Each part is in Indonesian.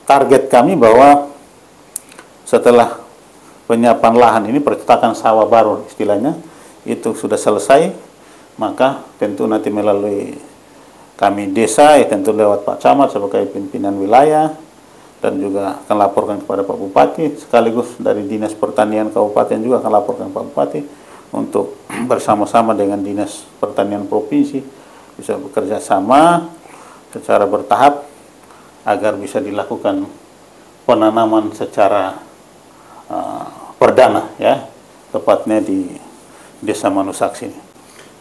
target kami bahwa setelah penyiapan lahan ini, percetakan sawah baru istilahnya, itu sudah selesai, maka tentu nanti melalui kami desa, ya tentu lewat Pak Camat sebagai pimpinan wilayah, dan juga akan laporkan kepada Pak Bupati, sekaligus dari Dinas Pertanian Kabupaten juga akan laporkan Pak Bupati untuk bersama-sama dengan Dinas Pertanian Provinsi bisa bekerja sama secara bertahap agar bisa dilakukan penanaman secara perdana, ya, tepatnya di Desa Manusaksi.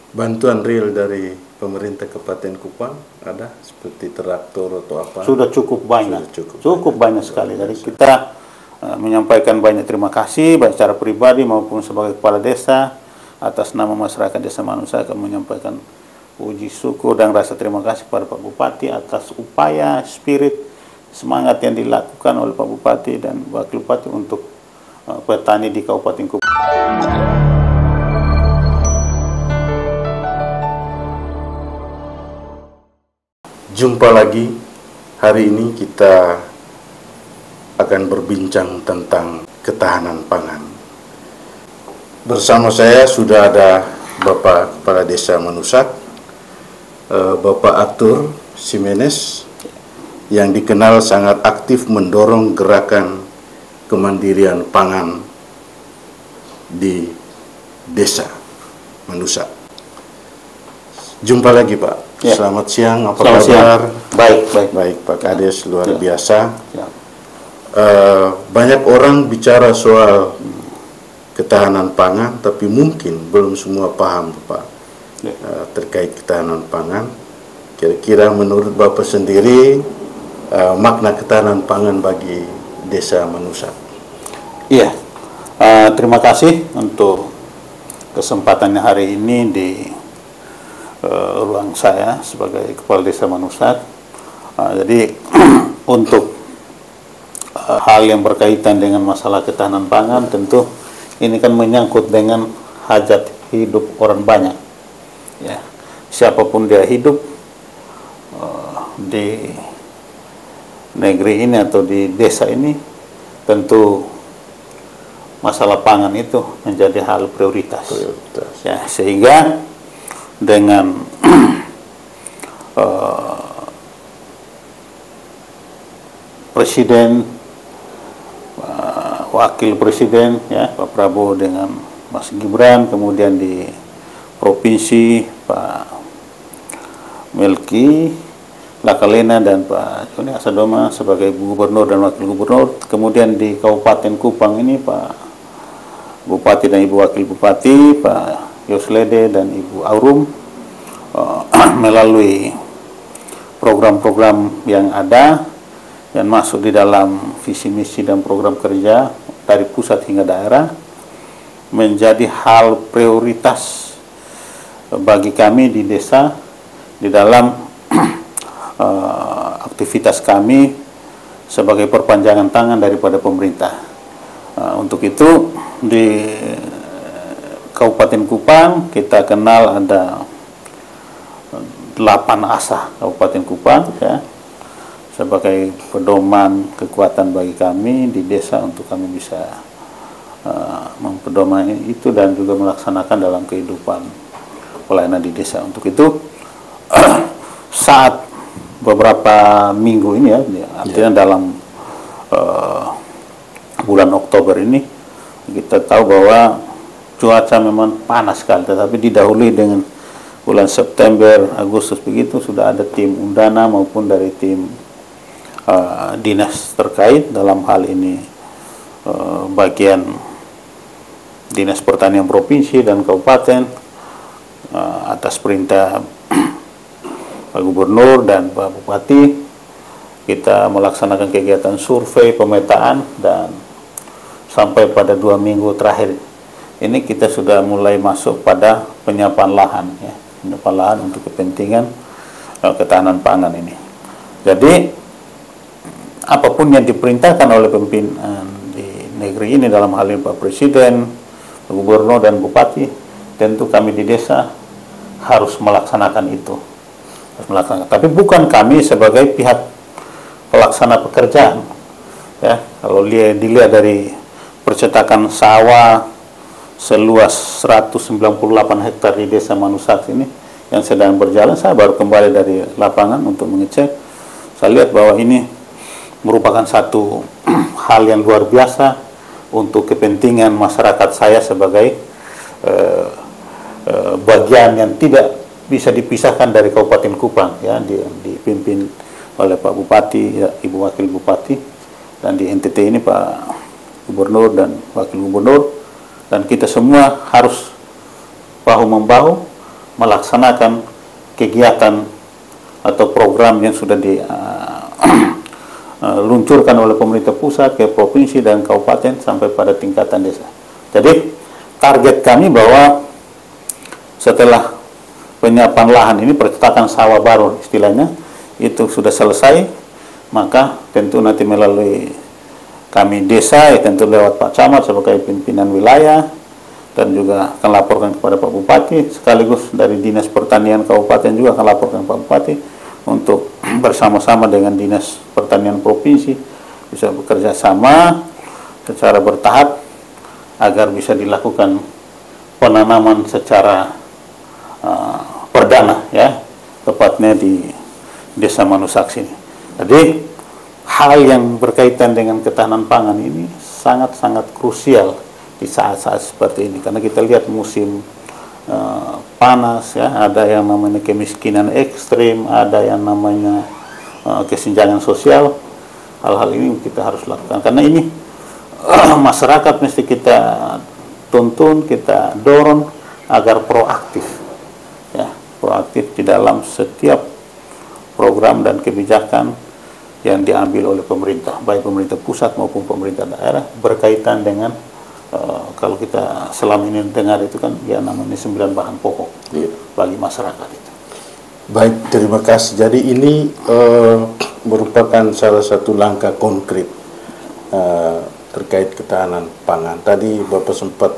Bantuan real dari pemerintah Kabupaten Kupang ada seperti traktor atau apa? Sudah cukup banyak, cukup banyak sekali. Dari kita menyampaikan banyak terima kasih baik secara pribadi maupun sebagai kepala desa atas nama masyarakat Desa Manusa, akan menyampaikan puji syukur dan rasa terima kasih kepada Pak Bupati atas upaya, spirit, semangat yang dilakukan oleh Pak Bupati dan Wakil Bupati untuk petani di Kabupaten Kupang. Jumpa lagi. Hari ini kita akan berbincang tentang ketahanan pangan. Bersama saya sudah ada Bapak Kepala Desa Manusak, Bapak Arthur Simenes, yang dikenal sangat aktif mendorong gerakan kemandirian pangan di Desa Manusak. Jumpa lagi Pak. Ya. Selamat siang, apa Selamat kabar? siang. Baik, baik. Baik, Pak Kades, luar Ya. biasa. Ya. Banyak orang bicara soal ketahanan pangan, tapi mungkin belum semua paham, Pak, Ya. Terkait ketahanan pangan. Kira-kira menurut Bapak sendiri, makna ketahanan pangan bagi Desa Manusak? Iya, terima kasih untuk kesempatannya hari ini di ruang saya sebagai Kepala Desa Manusak. Jadi untuk hal yang berkaitan dengan masalah ketahanan pangan, tentu ini kan menyangkut dengan hajat hidup orang banyak. Ya, siapapun dia hidup di negeri ini atau di desa ini, tentu masalah pangan itu menjadi hal prioritas. Ya, sehingga dengan Presiden, Wakil Presiden, ya, Pak Prabowo dengan Mas Gibran, kemudian di Provinsi Pak Melki Lakalena dan Pak Joni Asadoma sebagai Gubernur dan Wakil Gubernur, kemudian di Kabupaten Kupang ini Pak Bupati dan Ibu Wakil Bupati, Pak Yoslede dan Ibu Aurum, melalui program-program yang ada yang masuk di dalam visi misi dan program kerja dari pusat hingga daerah, menjadi hal prioritas bagi kami di desa di dalam aktivitas kami sebagai perpanjangan tangan daripada pemerintah. Untuk itu di Kabupaten Kupang kita kenal ada 8 asa Kabupaten Kupang, ya, sebagai pedoman kekuatan bagi kami di desa untuk kami bisa mempedomani itu dan juga melaksanakan dalam kehidupan pelayanan di desa. Untuk itu saat beberapa minggu ini, ya, artinya dalam bulan Oktober ini kita tahu bahwa cuaca memang panas sekali, tetapi didahului dengan bulan September, Agustus begitu sudah ada tim undana maupun dari tim dinas terkait, dalam hal ini bagian Dinas Pertanian Provinsi dan Kabupaten, atas perintah Pak Gubernur dan Pak Bupati, kita melaksanakan kegiatan survei, pemetaan, dan sampai pada 2 minggu terakhir ini kita sudah mulai masuk pada penyiapan lahan, ya, penyiapan lahan untuk kepentingan ketahanan pangan ini. Jadi apapun yang diperintahkan oleh pimpinan di negeri ini, dalam hal ini Pak Presiden, Pak Gubernur dan Bupati, tentu kami di desa harus melaksanakan itu. Harus melaksanakan. Tapi bukan kami sebagai pihak pelaksana pekerjaan, Ya, kalau dilihat dari percetakan sawah seluas 198 hektar di Desa Manusaks ini yang sedang berjalan, saya baru kembali dari lapangan untuk mengecek. Saya lihat bahwa ini merupakan satu hal yang luar biasa untuk kepentingan masyarakat saya sebagai bagian yang tidak bisa dipisahkan dari Kabupaten Kupang, ya, dipimpin oleh Pak Bupati, ya, Ibu Wakil Bupati, dan di NTT ini Pak Gubernur dan Wakil Gubernur, dan kita semua harus bahu-membahu melaksanakan kegiatan atau program yang sudah diluncurkan oleh pemerintah pusat ke provinsi dan kabupaten sampai pada tingkatan desa. Jadi target kami bahwa setelah penyiapan lahan ini, percetakan sawah baru istilahnya, itu sudah selesai, maka tentu nanti melalui kami desa, ya tentu lewat Pak Camat sebagai pimpinan wilayah, dan juga akan laporkan kepada Pak Bupati, sekaligus dari Dinas Pertanian Kabupaten juga akan laporkan Pak Bupati untuk bersama-sama dengan Dinas Pertanian Provinsi bisa bekerja sama secara bertahap agar bisa dilakukan penanaman secara perdana, ya, tepatnya di Desa Manusaks ini. Jadi hal yang berkaitan dengan ketahanan pangan ini sangat-sangat krusial di saat-saat seperti ini, karena kita lihat musim panas, ya, ada yang namanya kemiskinan ekstrim, ada yang namanya kesenjangan sosial. Hal-hal ini kita harus lakukan, karena ini masyarakat mesti kita tuntun, kita dorong agar proaktif, ya, proaktif di dalam setiap program dan kebijakan yang diambil oleh pemerintah, baik pemerintah pusat maupun pemerintah daerah, berkaitan dengan kalau kita selama ini dengar itu kan ya namanya 9 bahan pokok, iya, bagi masyarakat itu. Baik, terima kasih. Jadi ini merupakan salah satu langkah konkret terkait ketahanan pangan. Tadi Bapak sempat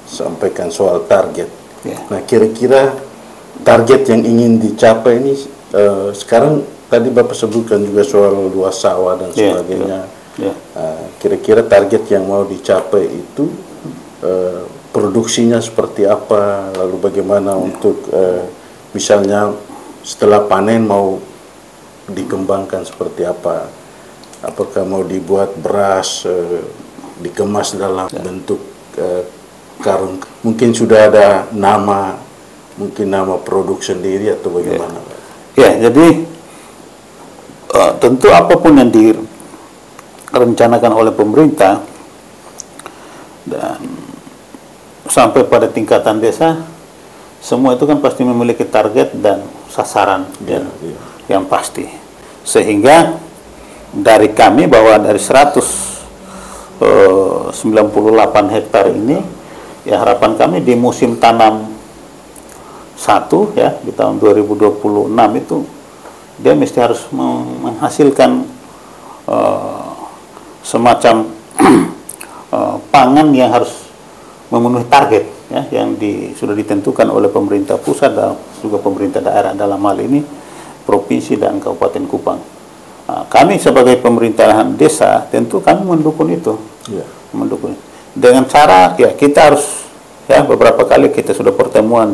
sampaikan soal target. Ya. Nah, kira-kira target yang ingin dicapai ini sekarang tadi Bapak sebutkan juga soal luas sawah dan sebagainya. Ya. Kira-kira target yang mau dicapai itu produksinya seperti apa, lalu bagaimana untuk misalnya setelah panen mau dikembangkan seperti apa, apakah mau dibuat beras dikemas dalam bentuk karung, mungkin sudah ada nama, mungkin nama produk sendiri atau bagaimana? Ya, jadi tentu apapun yang direncanakan oleh pemerintah dan sampai pada tingkatan desa, semua itu kan pasti memiliki target dan sasaran yang pasti. Sehingga dari kami bahwa dari 198 hektar ini, ya harapan kami di musim tanam 1, ya, di tahun 2026 itu dia mesti harus menghasilkan semacam pangan yang harus memenuhi target, ya, yang sudah ditentukan oleh pemerintah pusat dan juga pemerintah daerah, dalam hal ini provinsi dan Kabupaten Kupang. Kami sebagai pemerintahan desa tentu kami mendukung itu, mendukung dengan cara, ya, kita harus, ya, beberapa kali kita sudah pertemuan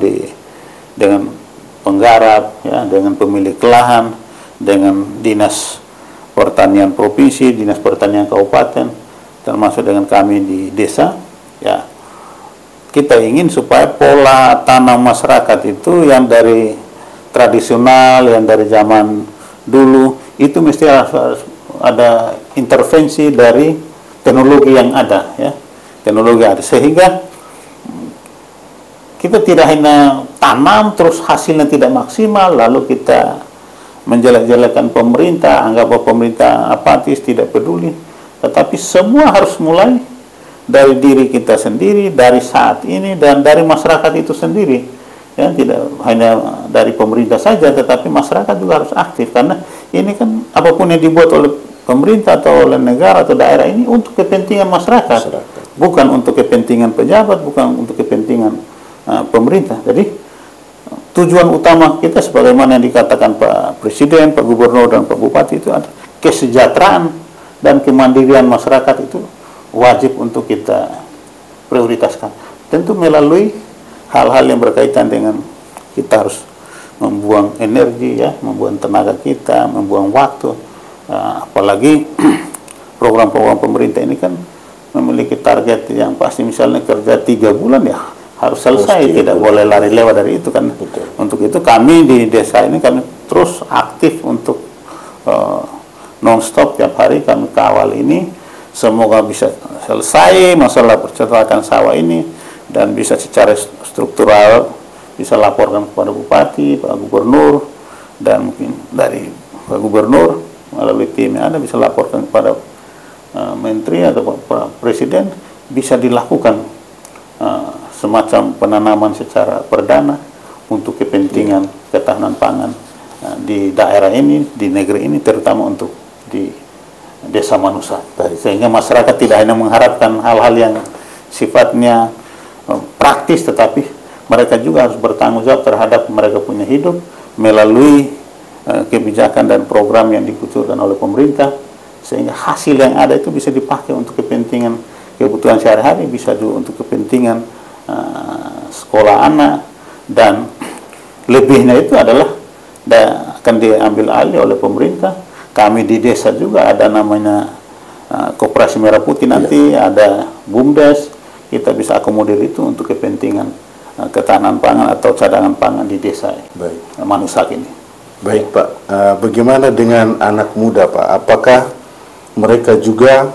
dengan penggarap, ya, dengan pemilik lahan, dengan Dinas Pertanian Provinsi, Dinas Pertanian Kabupaten, termasuk dengan kami di desa, ya. Kita ingin supaya pola tanam masyarakat itu yang dari tradisional, yang dari zaman dulu, itu mesti harus ada intervensi dari teknologi yang ada, ya, teknologi ada, sehingga kita tidak hanya tanam terus hasilnya tidak maksimal, lalu kita menjelek-jelekan pemerintah, anggap bahwa pemerintah apatis, tidak peduli. Tetapi semua harus mulai dari diri kita sendiri, dari saat ini, dan dari masyarakat itu sendiri. Ya, tidak hanya dari pemerintah saja, tetapi masyarakat juga harus aktif, karena ini kan apapun yang dibuat oleh pemerintah atau oleh negara atau daerah ini untuk kepentingan masyarakat. Bukan untuk kepentingan pejabat, bukan untuk kepentingan pemerintah. Jadi tujuan utama kita sebagaimana yang dikatakan Pak Presiden, Pak Gubernur, dan Pak Bupati itu adalah kesejahteraan dan kemandirian masyarakat itu wajib untuk kita prioritaskan. Tentu melalui hal-hal yang berkaitan dengan kita harus membuang energi, ya, membuang tenaga kita, membuang waktu. Apalagi program-program pemerintah ini kan memiliki target yang pasti, misalnya kerja 3 bulan ya harus selesai, tidak boleh lari lewat dari itu kan. Betul. Untuk itu kami di desa ini kami terus aktif untuk non-stop tiap hari kami kawal ini, semoga bisa selesai masalah percetakan sawah ini dan bisa secara struktural bisa laporkan kepada Bupati, Pak Gubernur, dan mungkin dari Pak Gubernur melalui tim yang ada bisa laporkan kepada Menteri atau Pak Presiden, bisa dilakukan semacam penanaman secara perdana untuk kepentingan ketahanan pangan di daerah ini, di negeri ini, terutama untuk di Desa Manusa. Sehingga masyarakat tidak hanya mengharapkan hal-hal yang sifatnya praktis, tetapi mereka juga harus bertanggung jawab terhadap mereka punya hidup melalui kebijakan dan program yang dikucurkan oleh pemerintah, sehingga hasil yang ada itu bisa dipakai untuk kepentingan kebutuhan sehari-hari, bisa juga untuk kepentingan sekolah anak, dan lebihnya itu adalah akan diambil alih oleh pemerintah. Kami di desa juga ada namanya Koperasi Merah Putih nanti, ada BUMDes, kita bisa akomodir itu untuk kepentingan ketahanan pangan atau cadangan pangan di desa Manusak ini. Baik Pak, bagaimana dengan anak muda Pak? Apakah mereka juga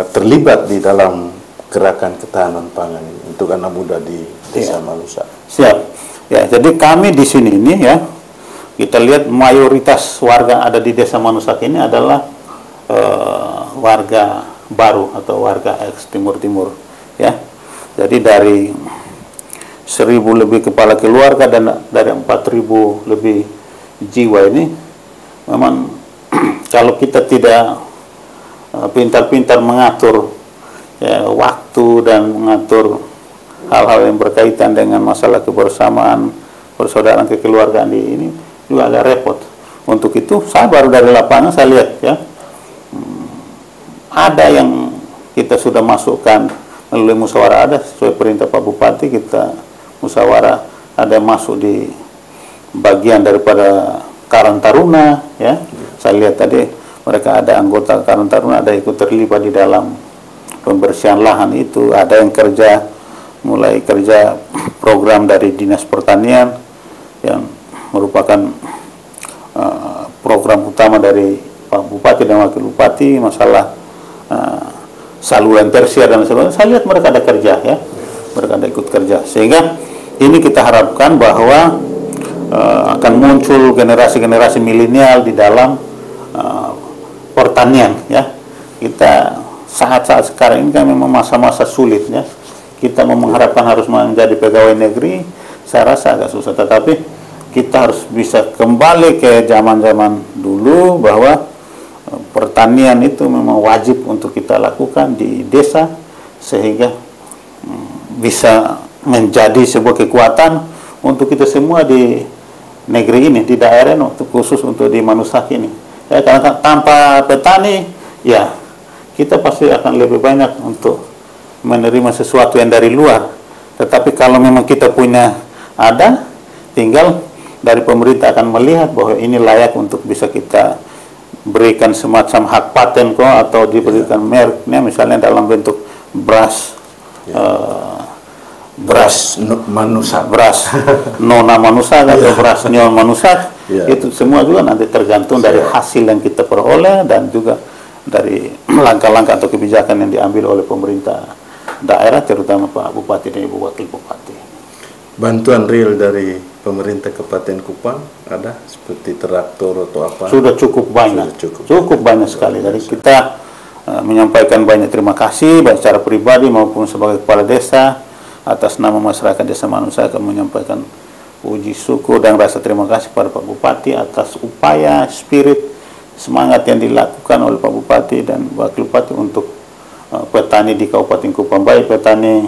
terlibat di dalam gerakan ketahanan pangan ini untuk anak muda di Desa Manusak? Siap. Ya, jadi kami di sini ini ya, kita lihat mayoritas warga ada di Desa Manusak ini adalah warga baru atau warga ex Timur-Timur ya. Jadi dari 1.000 lebih kepala keluarga dan dari 4.000 lebih jiwa ini, memang kalau kita tidak pintar-pintar mengatur ya, waktu dan mengatur hal-hal yang berkaitan dengan masalah kebersamaan, persaudaraan, kekeluargaan di ini juga agak repot. Untuk itu saya baru dari lapangan saya lihat ya, ada yang kita sudah masukkan melalui musyawarah adat sesuai perintah Pak Bupati, kita musyawarah ada masuk di bagian daripada Karang Taruna ya. Saya lihat tadi mereka ada anggota Karang Taruna, ada ikut terlibat di dalam pembersihan lahan itu, ada yang kerja mulai kerja program dari Dinas Pertanian yang merupakan program utama dari Pak Bupati dan Wakil Bupati, masalah saluran tersier dan sebagainya. Saya lihat mereka ada kerja ya, mereka ada ikut kerja, sehingga ini kita harapkan bahwa akan muncul generasi-generasi milenial di dalam pertanian ya. Kita saat-saat sekarang ini kan memang masa-masa sulit ya, kita mengharapkan harus menjadi pegawai negeri, saya rasa agak susah, tetapi kita harus bisa kembali ke zaman-zaman dulu bahwa pertanian itu memang wajib untuk kita lakukan di desa, sehingga bisa menjadi sebuah kekuatan untuk kita semua di negeri ini, di daerah ini, khusus untuk di Manusak ini ya. Karena tanpa petani ya kita pasti akan lebih banyak untuk menerima sesuatu yang dari luar, tetapi kalau memang kita punya ada, tinggal dari pemerintah akan melihat bahwa ini layak untuk bisa kita berikan semacam hak paten kok, atau diberikan mereknya, misalnya dalam bentuk beras beras Manusak, beras Nona Manusak atau beras Nyon Manusak, itu semua juga nanti tergantung dari hasil yang kita peroleh dan juga dari langkah-langkah atau kebijakan yang diambil oleh pemerintah daerah, terutama Pak Bupati dan Ibu Wakil Bupati. Bantuan real dari pemerintah Kabupaten Kupang ada seperti traktor atau apa? Sudah cukup banyak, cukup banyak sekali. Dari kita menyampaikan banyak terima kasih baik secara pribadi maupun sebagai kepala desa, atas nama masyarakat Desa Manusak akan menyampaikan puji syukur dan rasa terima kasih pada Pak Bupati atas upaya, spirit, semangat yang dilakukan oleh Pak Bupati dan Wakil Bupati untuk petani di Kabupaten Kupang, baik petani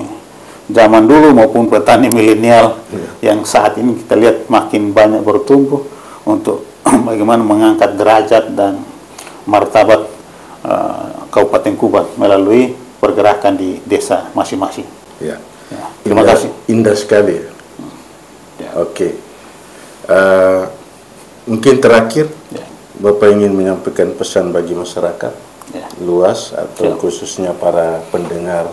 zaman dulu maupun petani milenial yang saat ini kita lihat makin banyak bertumbuh, untuk bagaimana mengangkat derajat dan martabat Kabupaten Kuban melalui pergerakan di desa masing-masing. Ya. Ya, terima kasih. Indah sekali. Ya. Oke. Mungkin terakhir, Ya. Bapak ingin menyampaikan pesan bagi masyarakat Ya. luas atau Ya. khususnya para pendengar,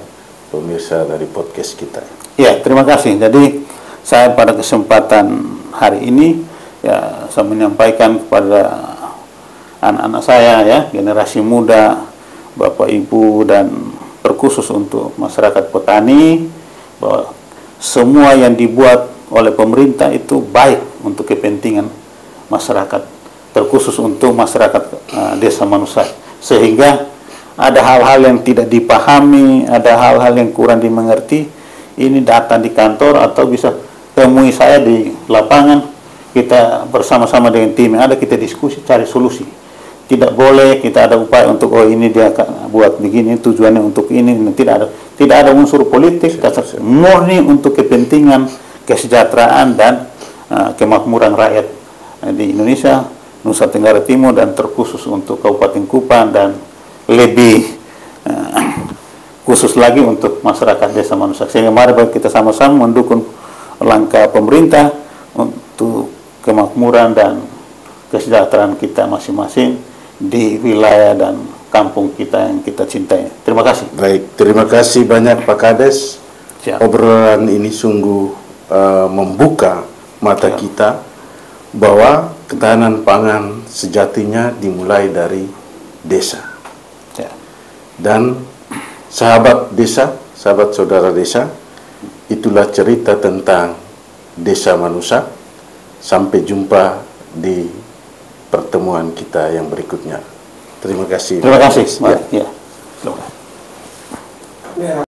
pemirsa dari podcast kita. Ya, terima kasih. Jadi saya pada kesempatan hari ini ya saya menyampaikan kepada anak-anak saya ya, generasi muda, Bapak Ibu, dan terkhusus untuk masyarakat petani, bahwa semua yang dibuat oleh pemerintah itu baik untuk kepentingan masyarakat, terkhusus untuk masyarakat Desa Manusai. Sehingga ada hal-hal yang tidak dipahami, ada hal-hal yang kurang dimengerti, ini datang di kantor atau bisa temui saya di lapangan, kita bersama-sama dengan tim yang ada, kita diskusi, cari solusi. Tidak boleh kita ada upaya untuk ini dia buat begini, tujuannya untuk ini, tidak ada unsur politik, murni untuk kepentingan kesejahteraan dan kemakmuran rakyat di Indonesia, Nusa Tenggara Timur, dan terkhusus untuk Kabupaten Kupang, dan lebih khusus lagi untuk masyarakat Desa Manusai. Sehingga mari kita sama-sama mendukung langkah pemerintah untuk kemakmuran dan kesejahteraan kita masing-masing di wilayah dan kampung kita yang kita cintai. Terima kasih. Baik, terima kasih banyak Pak Kades. Siap. Obrolan ini sungguh membuka mata kita bahwa ketahanan pangan sejatinya dimulai dari desa. Siap. Dan sahabat desa, sahabat saudara desa, itulah cerita tentang Desa Manusa. Sampai jumpa di pertemuan kita yang berikutnya. Terima kasih. Terima kasih. Ya. Ya.